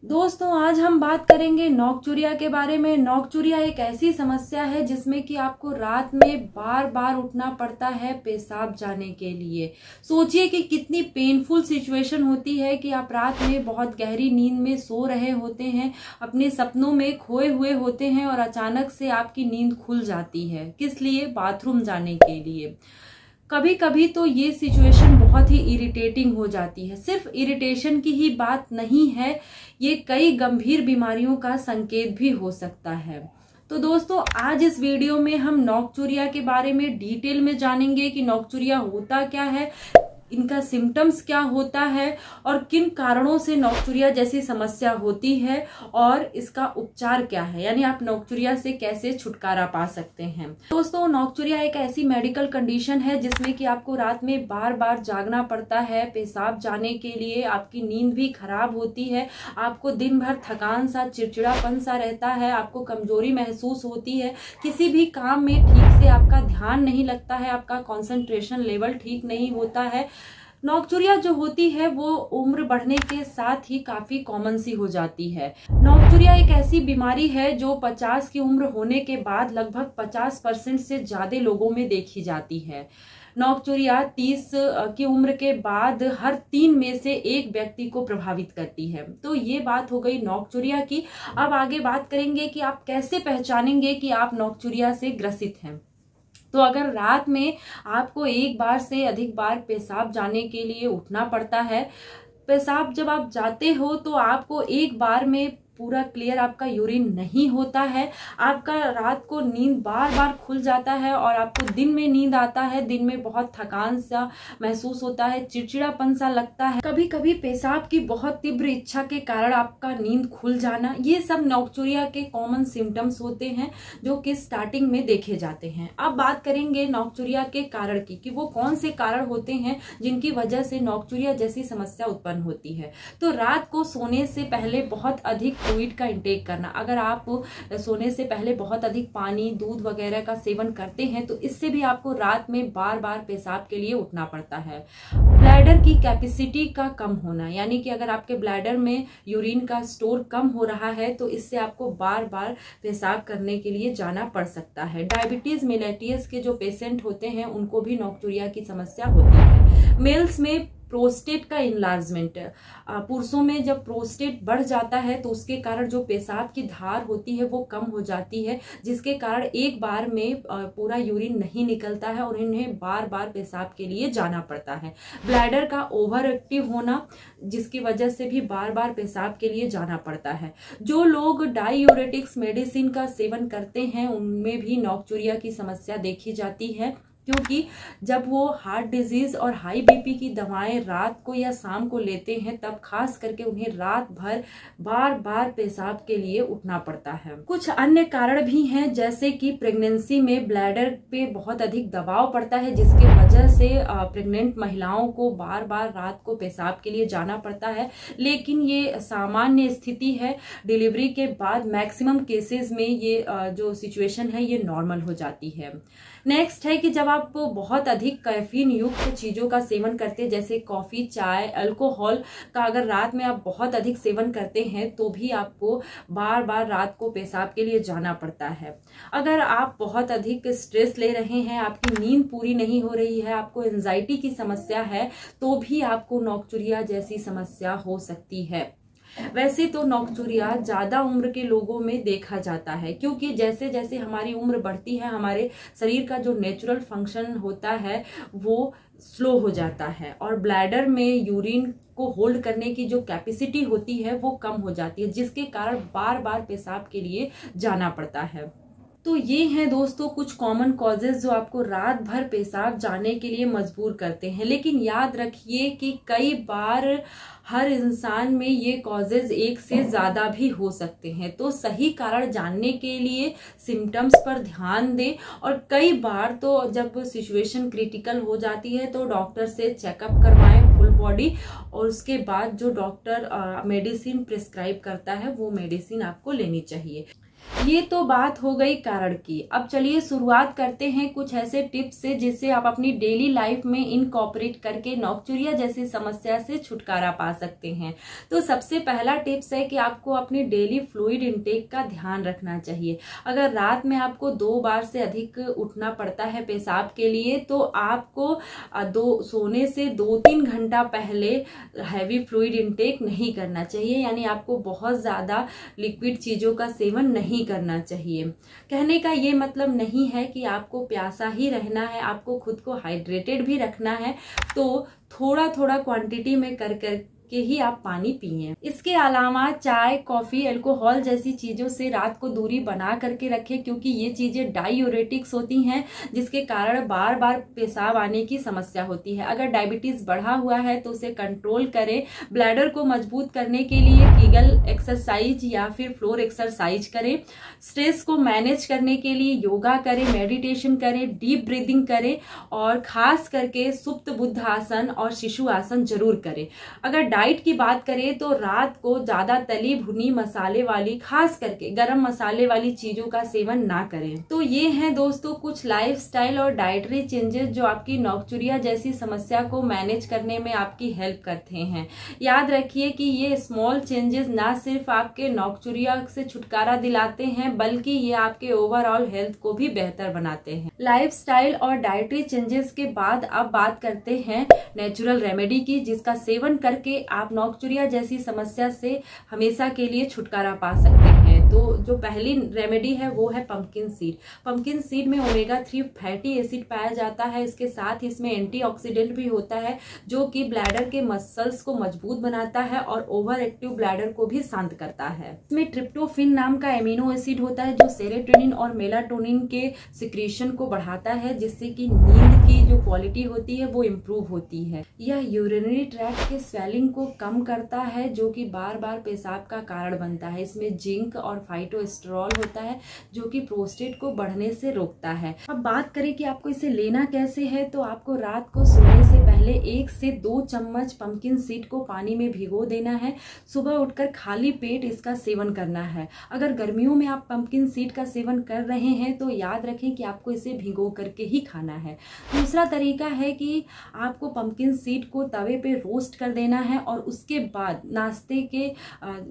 दोस्तों आज हम बात करेंगे नोकचुरिया के बारे में। नोकचुरिया एक ऐसी समस्या है जिसमें कि आपको रात में बार बार उठना पड़ता है पेशाब जाने के लिए। सोचिए कि कितनी पेनफुल सिचुएशन होती है कि आप रात में बहुत गहरी नींद में सो रहे होते हैं, अपने सपनों में खोए हुए होते हैं और अचानक से आपकी नींद खुल जाती है। किस लिए? बाथरूम जाने के लिए। कभी कभी तो ये सिचुएशन बहुत ही इरिटेटिंग हो जाती है। सिर्फ इरिटेशन की ही बात नहीं है, ये कई गंभीर बीमारियों का संकेत भी हो सकता है। तो दोस्तों आज इस वीडियो में हम नोकचुरिया के बारे में डिटेल में जानेंगे कि नोकचुरिया होता क्या है, इनका सिम्टम्स क्या होता है और किन कारणों से नोकचुरिया जैसी समस्या होती है और इसका उपचार क्या है, यानी आप नोकचुरिया से कैसे छुटकारा पा सकते हैं। दोस्तों नोकचुरिया एक ऐसी मेडिकल कंडीशन है जिसमें कि आपको रात में बार बार जागना पड़ता है पेशाब जाने के लिए। आपकी नींद भी खराब होती है, आपको दिन भर थकान सा, चिड़चिड़ापन सा रहता है, आपको कमजोरी महसूस होती है, किसी भी काम में ठीक से आपका ध्यान नहीं लगता है, आपका कंसंट्रेशन लेवल ठीक नहीं होता है। नोकचुरिया जो होती है वो उम्र बढ़ने के साथ ही काफी कॉमन सी हो जाती है। नोकचुरिया एक ऐसी बीमारी है जो 50 की उम्र होने के बाद लगभग 50% से ज्यादा लोगों में देखी जाती है। नोकचुरिया 30 की उम्र के बाद हर 3 में से 1 व्यक्ति को प्रभावित करती है। तो ये बात हो गई नोकचुरिया की। अब आगे बात करेंगे कि आप कैसे पहचानेंगे कि आप नोकचुरिया से ग्रसित हैं। तो अगर रात में आपको एक बार से अधिक बार पेशाब जाने के लिए उठना पड़ता है, पेशाब जब आप जाते हो तो आपको एक बार में पूरा क्लियर आपका यूरिन नहीं होता है, आपका रात को नींद बार बार खुल जाता है और आपको दिन में नींद आता है, दिन में बहुत थकान सा महसूस होता है, चिड़चिड़ापन सा लगता है, कभी कभी पेशाब की बहुत तीव्र इच्छा के कारण आपका नींद खुल जाना, ये सब नोकचुरिया के कॉमन सिम्टम्स होते हैं जो कि स्टार्टिंग में देखे जाते हैं। अब बात करेंगे नोकचुरिया के कारण की कि वो कौन से कारण होते हैं जिनकी वजह से नोकचुरिया जैसी समस्या उत्पन्न होती है। तो रात को सोने से पहले बहुत अधिक फ्लूइड का इंटेक करना। अगर आप सोने से पहले बहुत अधिक पानी, दूध वगैरह का सेवन करते हैं तो इससे भी आपको रात में बार बार पेशाब के लिए उठना पड़ता है। ब्लैडर की कैपेसिटी का कम होना, यानी कि अगर आपके ब्लैडर में यूरिन का स्टोर कम हो रहा है तो इससे आपको बार बार पेशाब करने के लिए जाना पड़ सकता है। डायबिटीज मेलिटस के जो पेशेंट होते हैं उनको भी नोकचुरिया की समस्या होती है। मेल्स में प्रोस्टेट का इनलार्जमेंट, पुरुषों में जब प्रोस्टेट बढ़ जाता है तो उसके कारण जो पेशाब की धार होती है वो कम हो जाती है, जिसके कारण एक बार में पूरा यूरिन नहीं निकलता है और इन्हें बार बार पेशाब के लिए जाना पड़ता है। ब्लैडर का ओवर एक्टिव होना, जिसकी वजह से भी बार बार पेशाब के लिए जाना पड़ता है। जो लोग डाययूरेटिक्स मेडिसिन का सेवन करते हैं उनमें भी नोकचुरिया की समस्या देखी जाती है, क्योंकि जब वो हार्ट डिजीज और हाई बीपी की दवाएं रात को या शाम को लेते हैं तब खास करके उन्हें रात भर बार बार पेशाब के लिए उठना पड़ता है। कुछ अन्य कारण भी हैं, जैसे कि प्रेगनेंसी में ब्लैडर पे बहुत अधिक दबाव पड़ता है जिसकी वजह से प्रेग्नेंट महिलाओं को बार बार रात को पेशाब के लिए जाना पड़ता है, लेकिन ये सामान्य स्थिति है। डिलीवरी के बाद मैक्सिमम केसेस में ये जो सिचुएशन है ये नॉर्मल हो जाती है। नेक्स्ट है कि जब आप बहुत अधिक कैफीन युक्त चीजों का सेवन करते हैं, जैसे कॉफी, चाय, अल्कोहल का अगर रात में आप बहुत अधिक सेवन करते हैं तो भी आपको बार बार रात को पेशाब के लिए जाना पड़ता है। अगर आप बहुत अधिक स्ट्रेस ले रहे हैं, आपकी नींद पूरी नहीं हो रही है, आपको एंजाइटी की समस्या है, तो भी आपको नोकचुरिया जैसी समस्या हो सकती है। वैसे तो नोकचुरिया ज्यादा उम्र के लोगों में देखा जाता है, क्योंकि जैसे जैसे हमारी उम्र बढ़ती है हमारे शरीर का जो नेचुरल फंक्शन होता है वो स्लो हो जाता है और ब्लैडर में यूरिन को होल्ड करने की जो कैपेसिटी होती है वो कम हो जाती है, जिसके कारण बार बार पेशाब के लिए जाना पड़ता है। तो ये हैं दोस्तों कुछ कॉमन कॉजेज जो आपको रात भर पेशाब जाने के लिए मजबूर करते हैं। लेकिन याद रखिए कि कई बार हर इंसान में ये कॉजेज एक से ज्यादा भी हो सकते हैं, तो सही कारण जानने के लिए सिम्टम्स पर ध्यान दें और कई बार तो जब सिचुएशन क्रिटिकल हो जाती है तो डॉक्टर से चेकअप करवाएं फुल बॉडी, और उसके बाद जो डॉक्टर मेडिसिन प्रिस्क्राइब करता है वो मेडिसिन आपको लेनी चाहिए। ये तो बात हो गई कारण की। अब चलिए शुरुआत करते हैं कुछ ऐसे टिप्स से जिससे आप अपनी डेली लाइफ में इनकॉर्पोरेट करके नोकचुरिया जैसी समस्या से छुटकारा पा सकते हैं। तो सबसे पहला टिप्स है कि आपको अपनी डेली फ्लूइड इनटेक का ध्यान रखना चाहिए। अगर रात में आपको 2 बार से अधिक उठना पड़ता है पेशाब के लिए, तो आपको सोने से 2-3 घंटा पहले हैवी फ्लूइड इनटेक नहीं करना चाहिए, यानी आपको बहुत ज्यादा लिक्विड चीजों का सेवन नहीं करना चाहिए। कहने का ये मतलब नहीं है कि आपको प्यासा ही रहना है, आपको खुद को हाइड्रेटेड भी रखना है। तो थोड़ा थोड़ा क्वांटिटी में कर के ही आप पानी पिए। इसके अलावा चाय, कॉफी, अल्कोहल जैसी चीजों से रात को दूरी बना करके रखें, क्योंकि ये चीजें डायूरेटिक्स होती हैं जिसके कारण बार बार पेशाब आने की समस्या होती है। अगर डायबिटीज बढ़ा हुआ है तो उसे कंट्रोल करें। ब्लैडर को मजबूत करने के लिए कीगल एक्सरसाइज या फिर फ्लोर एक्सरसाइज करें। स्ट्रेस को मैनेज करने के लिए योगा करें, मेडिटेशन करें, डीप ब्रीदिंग करें और खास करके सुप्त बुद्ध आसन और शिशु आसन जरूर करें। अगर डाइट की बात करें तो रात को ज्यादा तली भुनी मसाले वाली, खास करके गरम मसाले वाली चीजों का सेवन ना करें। तो ये हैं दोस्तों कुछ लाइफस्टाइल और डाइटरी चेंजेस जो आपकी नोकचुरिया जैसी समस्या को मैनेज करने में आपकी हेल्प करते हैं। याद रखिए कि ये स्मॉल चेंजेस ना सिर्फ आपके नोकचुरिया से छुटकारा दिलाते हैं, बल्कि ये आपके ओवरऑल हेल्थ को भी बेहतर बनाते हैं। लाइफस्टाइल और डाइटरी चेंजेस के बाद अब बात करते हैं नेचुरल रेमेडी की, जिसका सेवन करके आप नोकचुरिया जैसी समस्या से हमेशा के लिए छुटकारा पा सकते हैं। तो जो पहली रेमेडी है वो है पंपकिन सीड। पंपकिन सीड में ओमेगा 3 फैटी एसिड पाया जाता है। इसके साथ इसमें एंटीऑक्सीडेंट भी होता है जो कि ब्लैडर के मसल्स को मजबूत बनाता है और ओवर एक्टिव ब्लैडर को भी शांत करता है। इसमें ट्रिप्टोफिन नाम का एमिनो एसिड होता है जो सेरोटोनिन और मेलाटोनिन के सिक्रीशन को बढ़ाता है, जिससे कि नींद की जो क्वालिटी होती है वो इम्प्रूव होती है। यह यूरिनरी ट्रैक्ट के स्वेलिंग को कम करता है जो कि बार बार पेशाब का कारण बनता है। इसमें जिंक और फाइटोस्टेरॉल होता है जो कि प्रोस्टेट को बढ़ने से रोकता है। अब बात करें कि आपको इसे लेना कैसे है, तो आपको रात को सोने से पहले 1 से 2 चम्मच पंपकिन सीड को पानी में भिगो देना है। सुबह उठकर खाली पेट इसका सेवन करना है। अगर गर्मियों में आप पंपकिन सीड का सेवन कर रहे हैं तो याद रखें कि आपको इसे भिगो करके ही खाना है। दूसरा तरीका है कि आपको पंपकिन सीड को तवे पे रोस्ट कर देना है और उसके बाद नाश्ते के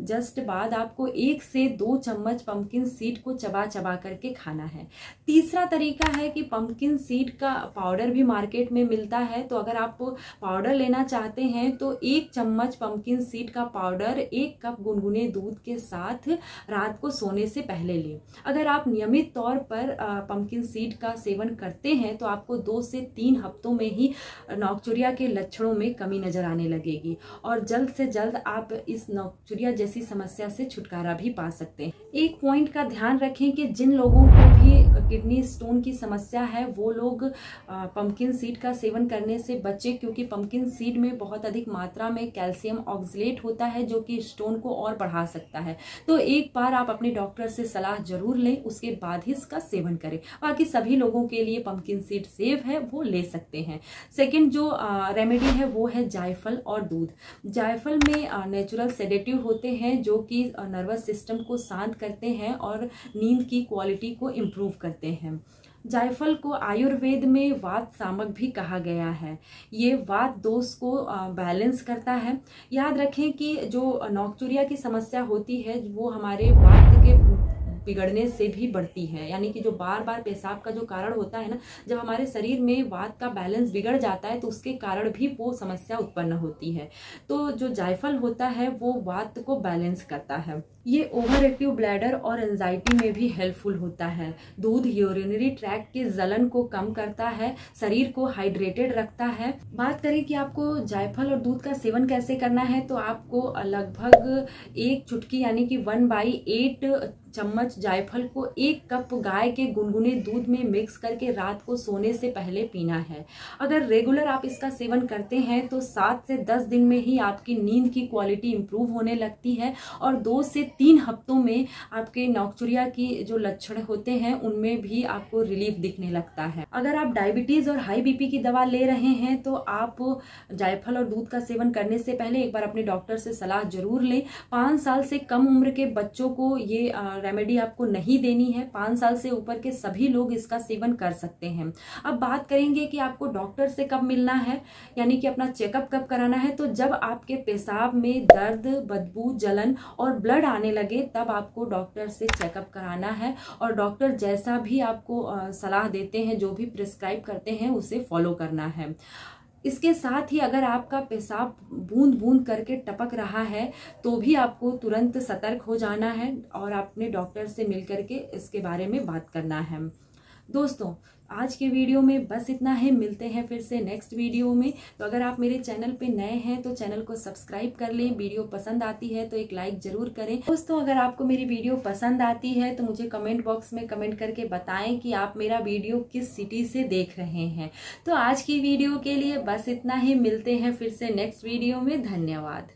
जस्ट बाद आपको 1 से 2 चम्मच पंपकिन सीड को चबा चबा करके खाना है। तीसरा तरीका है कि पंपकिन सीड का पाउडर भी मार्केट में मिलता है। तो अगर आप पाउडर लेना चाहते हैं तो 1 चम्मच पंपकिन सीड का पाउडर 1 कप गुनगुने दूध के साथ रात को सोने से पहले लें। अगर आप नियमित तौर पर पंपकिन सीड का सेवन करते हैं तो आपको 2 से 3 हफ्तों में ही नोकचुरिया के लक्षणों में कमी नजर आने लगेगी और जल्द से जल्द आप इस नोकचुरिया जैसी समस्या से छुटकारा भी पा सकते हैं। एक पॉइंट का ध्यान रखें कि जिन लोगों को भी किडनी स्टोन की समस्या है वो लोग पंपकिन सीड का सेवन करने से बचें, क्योंकि पंपकिन सीड में बहुत अधिक मात्रा में कैल्शियम ऑक्सलेट होता है जो कि स्टोन को और बढ़ा सकता है। तो एक बार आप अपने डॉक्टर से सलाह जरूर लें, उसके बाद ही इसका सेवन करें। बाकी सभी लोगों के लिए पंपकिन सीड सेफ है, वो ले सकते हैं। सेकेंड जो रेमेडी है वो है जायफल और दूध। जायफल में नेचुरल सेडेटिव होते हैं जो कि नर्वस सिस्टम को शांत करते हैं और नींद की क्वालिटी को इम्प्रूव करते हैं। जायफल को आयुर्वेद में वात सामक भी कहा गया है। ये वात दोष को बैलेंस करता है। याद रखें कि जो नोकचुरिया की समस्या होती है वो हमारे वात के बिगड़ने से भी बढ़ती है, यानी कि जो बार बार पेशाब का जो कारण होता है ना, जब हमारे शरीर में वात का बैलेंस बिगड़ जाता है तो उसके कारण भी वो समस्या उत्पन्न होती है। तो जो जायफल होता है वो वात को बैलेंस करता है। ये ओवर एक्टिव ब्लैडर और एंजाइटी में भी हेल्पफुल होता है। दूध यूरिनरी ट्रैक्ट के जलन को कम करता है, शरीर को हाइड्रेटेड रखता है। बात करें कि आपको जायफल और दूध का सेवन कैसे करना है, तो आपको लगभग 1 चुटकी यानी कि 1/8 चम्मच जायफल को 1 कप गाय के गुनगुने दूध में मिक्स करके रात को सोने से पहले पीना है। अगर रेगुलर आप इसका सेवन करते हैं तो 7 से 10 दिन में ही आपकी नींद की क्वालिटी इंप्रूव होने लगती है और 2 से 3 हफ्तों में आपके नोकचुरिया की जो लक्षण होते हैं उनमें भी आपको रिलीफ दिखने लगता है। अगर आप डायबिटीज और हाई बीपी की दवा ले रहे हैं तो आप जायफल और दूध का सेवन करने से पहले एक बार अपने डॉक्टर से सलाह जरूर लें। 5 साल से कम उम्र के बच्चों को ये रेमेडी आपको नहीं देनी है। 5 साल से ऊपर के सभी लोग इसका सेवन कर सकते हैं। अब बात करेंगे कि आपको डॉक्टर से कब मिलना है, यानी कि अपना चेकअप कब कराना है। तो जब आपके पेशाब में दर्द, बदबू, जलन और ब्लड आने लगे तब आपको डॉक्टर से चेकअप कराना है, और डॉक्टर जैसा भी आपको सलाह देते हैं, जो भी प्रिस्क्राइब करते हैं, उसे फॉलो करना है। इसके साथ ही अगर आपका पेशाब बूंद बूंद करके टपक रहा है तो भी आपको तुरंत सतर्क हो जाना है और अपने डॉक्टर से मिल करके इसके बारे में बात करना है। दोस्तों, आज के वीडियो में बस इतना है। मिलते हैं फिर से नेक्स्ट वीडियो में। तो अगर आप मेरे चैनल पे नए हैं तो चैनल को सब्सक्राइब कर लें। वीडियो पसंद आती है तो एक लाइक जरूर करें। दोस्तों, अगर आपको मेरी वीडियो पसंद आती है तो मुझे कमेंट बॉक्स में कमेंट करके बताएं कि आप मेरा वीडियो किस सिटी से देख रहे हैं। तो आज की वीडियो के लिए बस इतना ही। मिलते हैं फिर से नेक्स्ट वीडियो में। धन्यवाद।